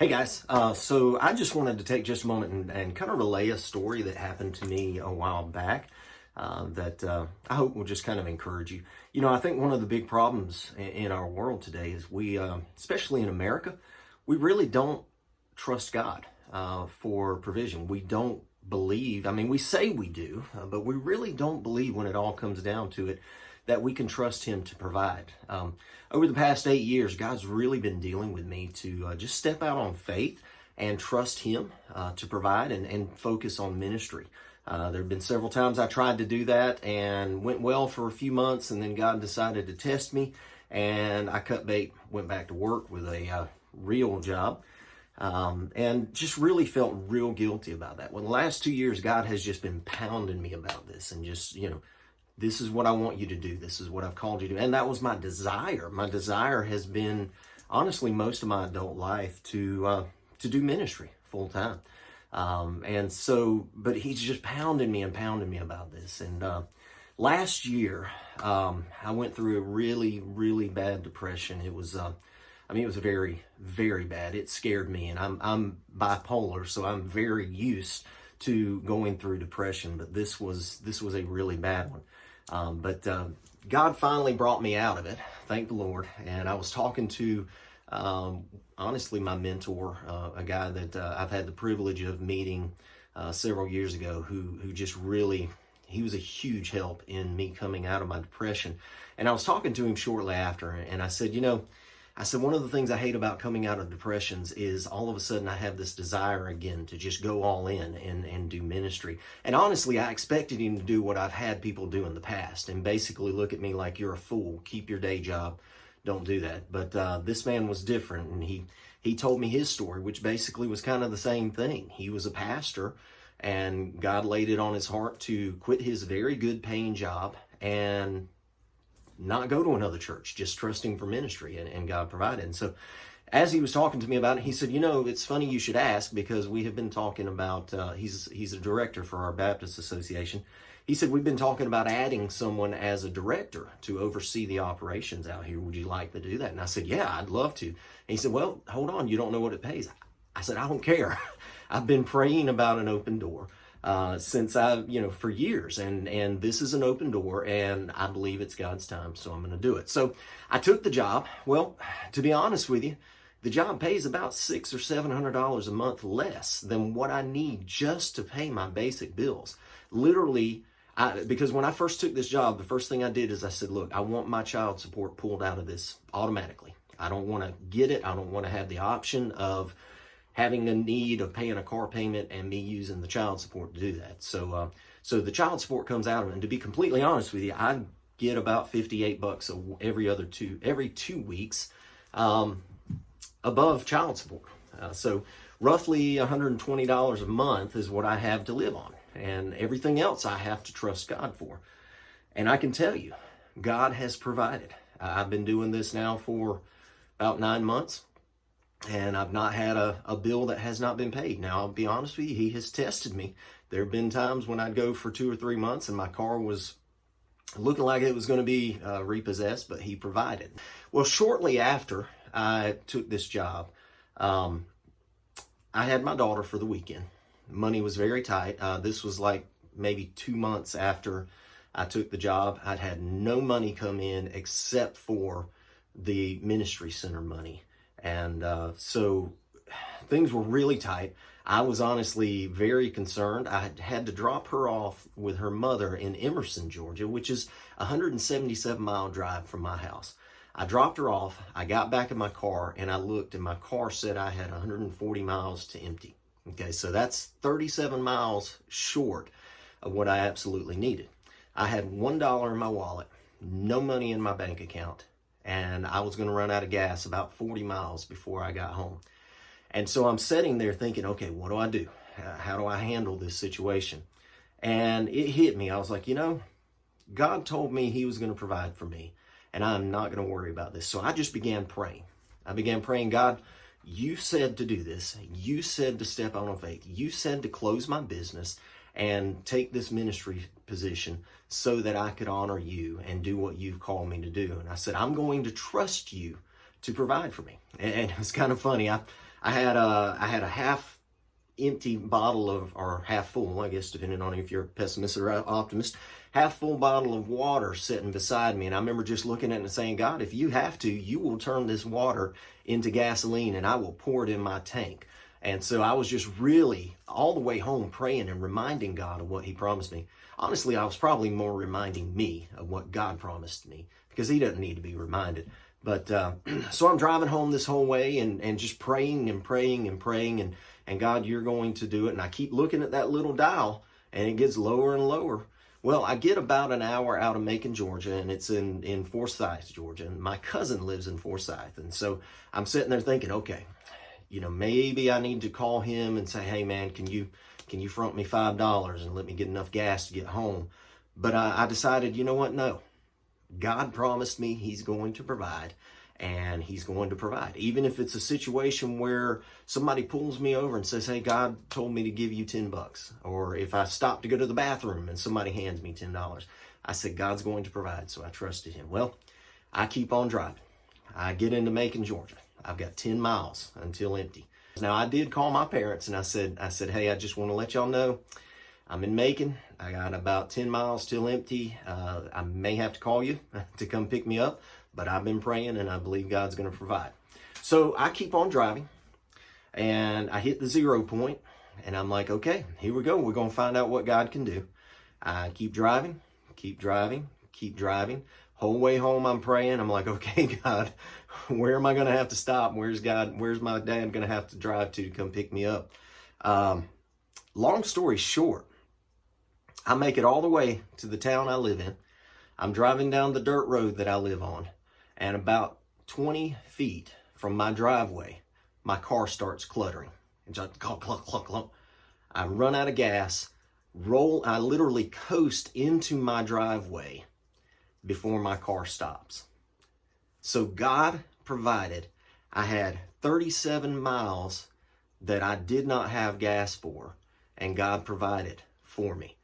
Hey guys, so I just wanted to take just a moment and kind of relay a story that happened to me a while back that I hope will just kind of encourage you. You know, I think one of the big problems in our world today is we, especially in America, we really don't trust God for provision. We don't believe, I mean, we say we do, but we really don't believe when it all comes down to it that we can trust Him to provide. Over the past 8 years, God's really been dealing with me to just step out on faith and trust Him to provide and focus on ministry. There have been several times I tried to do that and went well for a few months, and then God decided to test me, and I cut bait, went back to work with a real job. And just really felt real guilty about that. Well, the last 2 years, God has just been pounding me about this and just, this is what I want you to do. This is what I've called you to. And that was my desire. My desire has been, honestly, most of my adult life to do ministry full time. But He's just pounding me about this. And last year, I went through a really, really bad depression. It was, it was very, very bad. It scared me, and I'm bipolar, so I'm very used to going through depression. But this was a really bad one. But God finally brought me out of it, thank the Lord. And I was talking to, honestly, my mentor, a guy that I've had the privilege of meeting several years ago, who just really, he was a huge help in me coming out of my depression. And I was talking to him shortly after, and I said, one of the things I hate about coming out of depressions is all of a sudden I have this desire again to just go all in and do ministry. And honestly, I expected him to do what I've had people do in the past and basically look at me like, you're a fool, keep your day job, don't do that. But this man was different, and he told me his story, which basically was kind of the same thing. He was a pastor, and God laid it on his heart to quit his very good paying job and not go to another church, just trusting for ministry, and God provided. And so as he was talking to me about it, he said, it's funny you should ask, because we have been talking about, he's a director for our Baptist Association. He said, we've been talking about adding someone as a director to oversee the operations out here. Would you like to do that? And I said, yeah, I'd love to. And he said, well, hold on, you don't know what it pays. I said, I don't care. I've been praying about an open door since for years, and this is an open door, and I believe it's God's time, so I'm going to do it. So I took the job. Well, to be honest with you, the job pays about $600 or $700 a month less than what I need just to pay my basic bills. Literally, because when I first took this job, the first thing I did is I said, look, I want my child support pulled out of this automatically. I don't want to get it. I don't want to have the option of having a need of paying a car payment and me using the child support to do that. So the child support comes out of it. And to be completely honest with you, I get about $58 every 2 weeks above child support. So roughly $120 a month is what I have to live on. And everything else I have to trust God for. And I can tell you, God has provided. I've been doing this now for about 9 months. And I've not had a bill that has not been paid. Now, I'll be honest with you, He has tested me. There have been times when I'd go for 2 or 3 months and my car was looking like it was going to be repossessed, but He provided. Well, shortly after I took this job, I had my daughter for the weekend. Money was very tight. This was like maybe 2 months after I took the job. I'd had no money come in except for the ministry center money. And so things were really tight. I was honestly very concerned. I had to drop her off with her mother in Emerson, Georgia, which is a 177-mile drive from my house. I dropped her off. I got back in my car, and I looked, and my car said I had 140 miles to empty. Okay, so that's 37 miles short of what I absolutely needed. I had $1 in my wallet, no money in my bank account, and I was going to run out of gas about 40 miles before I got home. And so I'm sitting there thinking, okay, what do I do? How do I handle this situation? And it hit me. I was like, God told me He was going to provide for me, and I'm not going to worry about this. So I just began praying. I began praying, God, You said to do this. You said to step out on faith. You said to close my business and take this ministry position so that I could honor You and do what You've called me to do. And I said, I'm going to trust You to provide for me. And it's kind of funny. I had a half empty bottle of, or half full, I guess, depending on if you're a pessimist or optimist, half full bottle of water sitting beside me. And I remember just looking at it and saying, God, if you have to, you will turn this water into gasoline and I will pour it in my tank. And so I was just really all the way home praying and reminding God of what he promised me. Honestly, I was probably more reminding me of what God promised me, because he doesn't need to be reminded. But so I'm driving home this whole way and just praying and praying and praying, and God, you're going to do it. And I keep looking at that little dial and it gets lower and lower. Well, I get about an hour out of Macon, Georgia, and it's in Forsyth, Georgia. And my cousin lives in Forsyth. And so I'm sitting there thinking, okay, maybe I need to call him and say, hey man, can you front me $5 and let me get enough gas to get home? But I decided, you know what? No. God promised me he's going to provide, and he's going to provide. Even if it's a situation where somebody pulls me over and says, hey, God told me to give you $10. Or if I stop to go to the bathroom and somebody hands me $10, I said, God's going to provide. So I trusted him. Well, I keep on driving. I get into Macon, Georgia. I've got 10 miles until empty. Now, I did call my parents and I said, hey, I just want to let y'all know I'm in Macon. I got about 10 miles till empty. I may have to call you to come pick me up, but I've been praying and I believe God's going to provide. So I keep on driving and I hit the 0 point and I'm like, okay, here we go. We're going to find out what God can do. I keep driving, keep driving, keep driving. Whole way home, I'm praying. I'm like, okay, God, where am I going to have to stop? Where's my dad going to have to drive to come pick me up? Long story short, I make it all the way to the town I live in. I'm driving down the dirt road that I live on, and about 20 feet from my driveway, my car starts cluttering. And just clunk, clunk, clunk, clunk. I run out of gas, I literally coast into my driveway before my car stops. So God provided. I had 37 miles that I did not have gas for, and God provided for me.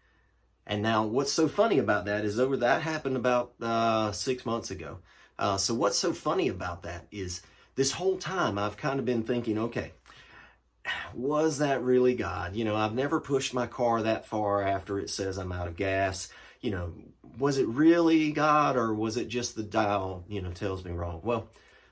And now what's so funny about that is that happened about 6 months ago. So what's so funny about that is this whole time I've kind of been thinking, okay, was that really God? I've never pushed my car that far after it says I'm out of gas. Was it really God, or was it just the dial, tells me wrong? Well,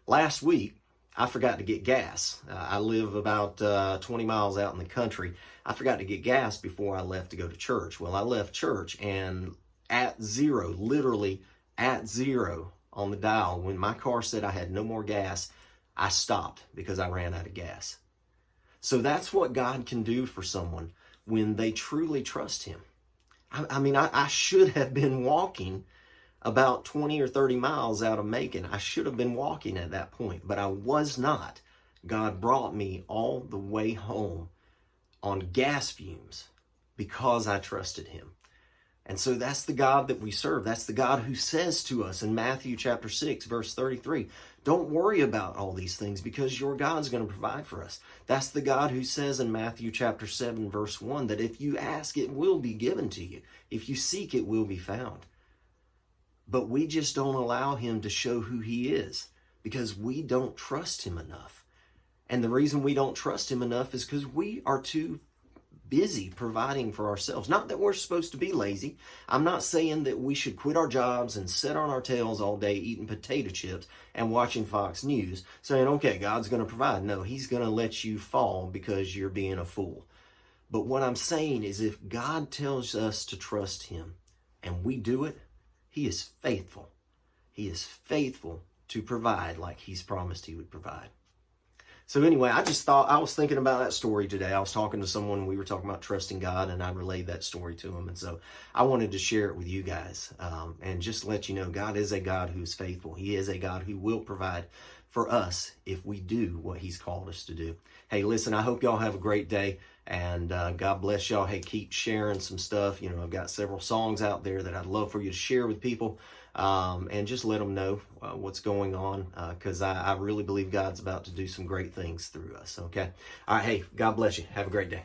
last week I forgot to get gas. I live about 20 miles out in the country. I forgot to get gas before I left to go to church. Well, I left church and at zero, literally at zero on the dial, when my car said I had no more gas, I stopped because I ran out of gas. So that's what God can do for someone when they truly trust him. I should have been walking about 20 or 30 miles out of Macon. I should have been walking at that point, but I was not. God brought me all the way home on gas fumes because I trusted him. And so that's the God that we serve. That's the God who says to us in Matthew chapter 6, verse 33, don't worry about all these things because your God's going to provide for us. That's the God who says in Matthew chapter 7, verse 1, that if you ask, it will be given to you. If you seek, it will be found. But we just don't allow him to show who he is because we don't trust him enough. And the reason we don't trust him enough is because we are too busy providing for ourselves. Not that we're supposed to be lazy. I'm not saying that we should quit our jobs and sit on our tails all day eating potato chips and watching Fox News saying, okay, God's going to provide. No, he's going to let you fall because you're being a fool. But what I'm saying is if God tells us to trust him and we do it, he is faithful. He is faithful to provide like he's promised he would provide. So anyway, I was thinking about that story today. I was talking to someone, we were talking about trusting God, and I relayed that story to him. And so I wanted to share it with you guys and just let you know God is a God who is faithful. He is a God who will provide for us if we do what he's called us to do. Hey, listen, I hope y'all have a great day, and God bless y'all. Hey, keep sharing some stuff. I've got several songs out there that I'd love for you to share with people. And just let them know what's going on, because I really believe God's about to do some great things through us, okay? All right, hey, God bless you. Have a great day.